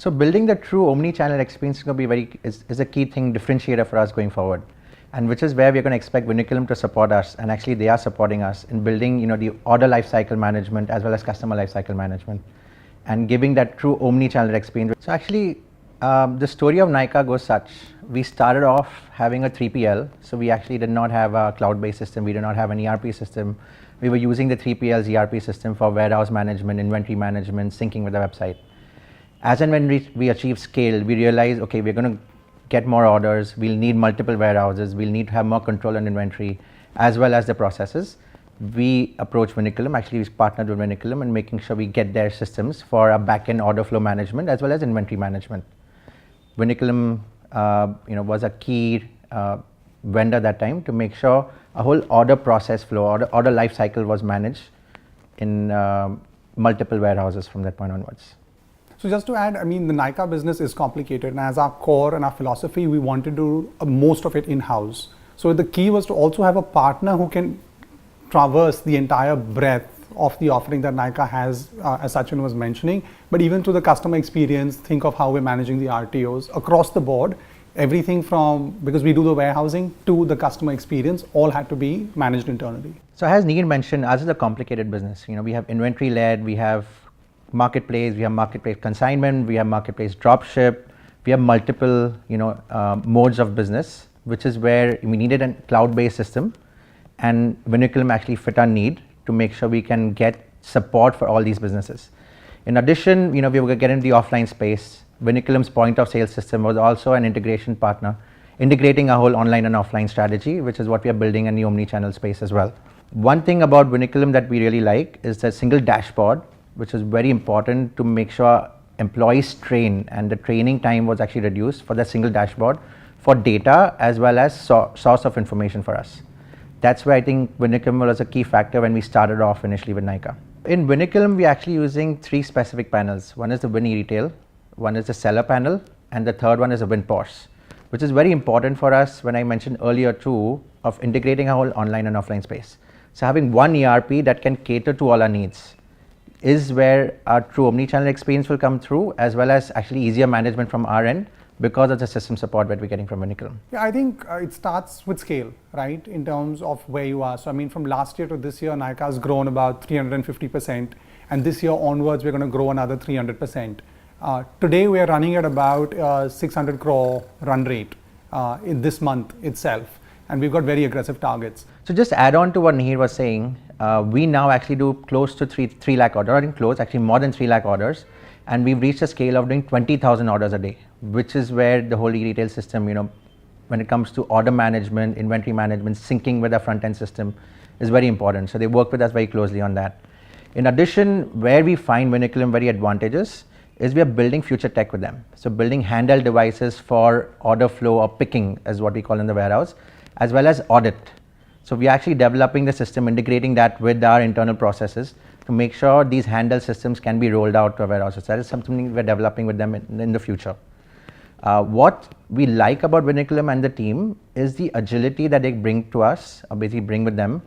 So building the true omni-channel experience is going to be is a key thing, differentiator for us going forward, and which is where we're going to expect Vinculum to support us, and actually they are supporting us in building, the order lifecycle management as well as customer lifecycle management, and giving that true omni-channel experience. So actually, the story of Nykaa goes such: we started off having a 3PL, so we actually did not have a cloud-based system. We did not have an ERP system. We were using the 3PL's ERP system for warehouse management, inventory management, syncing with the website. As and when we achieve scale, we realize, okay, we're going to get more orders, we'll need multiple warehouses, we'll need to have more control on inventory, as well as the processes. We approach Vinculum, actually we partnered with Vinculum and making sure we get their systems for a back-end order flow management as well as inventory management. Vinculum, was a key vendor that time to make sure a whole order process flow, order life cycle was managed in multiple warehouses from that point onwards. So just to add, the Nykaa business is complicated, and as our core and our philosophy, we want to do most of it in-house. So the key was to also have a partner who can traverse the entire breadth of the offering that Nykaa has, as Sachin was mentioning, but even to the customer experience, think of how we're managing the RTOs across the board. Everything from, because we do the warehousing to the customer experience, all had to be managed internally. So as Neil mentioned, ours is a complicated business. We have inventory led, we have marketplace, we have marketplace consignment, we have marketplace dropship, we have multiple modes of business, which is where we needed a cloud-based system, and Vinculum actually fit our need to make sure we can get support for all these businesses. In addition, we were getting into the offline space. Vinculum's point of sale system was also an integration partner, integrating a whole online and offline strategy, which is what we are building in the omni-channel space as well. One thing about Vinculum that we really like is the single dashboard, which is very important to make sure employees train, and the training time was actually reduced for the single dashboard for data as well as source of information for us. That's why I think Vinculum was a key factor when we started off initially with Nykaa. In Vinculum, we're actually using 3 specific panels. One is the Vin eRetail, one is the seller panel, and the third one is a WinPOS, which is very important for us when I mentioned earlier too of integrating a whole online and offline space. So having one ERP that can cater to all our needs is where our true omni-channel experience will come through, as well as actually easier management from our end because of the system support that we're getting from Vinculum. Yeah, I think it starts with scale, right, in terms of where you are. So from last year to this year, Nykaa has grown about 350%, and this year onwards, we're going to grow another 300%. Today, we are running at about 600 crore run rate in this month itself, and we've got very aggressive targets. So just add on to what Nihir was saying, we now actually do close to 3 lakh orders, actually more than 3 lakh orders, and we've reached a scale of doing 20,000 orders a day, which is where the whole retail system, when it comes to order management, inventory management, syncing with our front-end system is very important. So they work with us very closely on that. In addition, where we find Vinculum very advantageous is we are building future tech with them. So building handheld devices for order flow or picking, as what we call in the warehouse, as well as audit. So we are actually developing the system, integrating that with our internal processes to make sure these handheld systems can be rolled out to our warehouses. That is something we're developing with them in the future. What we like about Vinculum and the team is the agility that they bring to us, or basically bring with them,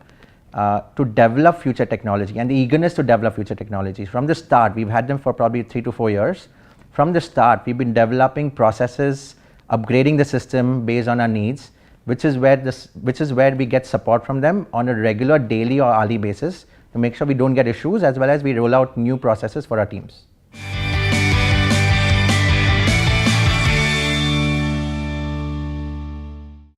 to develop future technology and the eagerness to develop future technologies. From the start, we've had them for probably 3 to 4 years. From the start, we've been developing processes, upgrading the system based on our needs, which is where we get support from them on a regular daily or hourly basis to make sure we don't get issues, as well as we roll out new processes for our teams.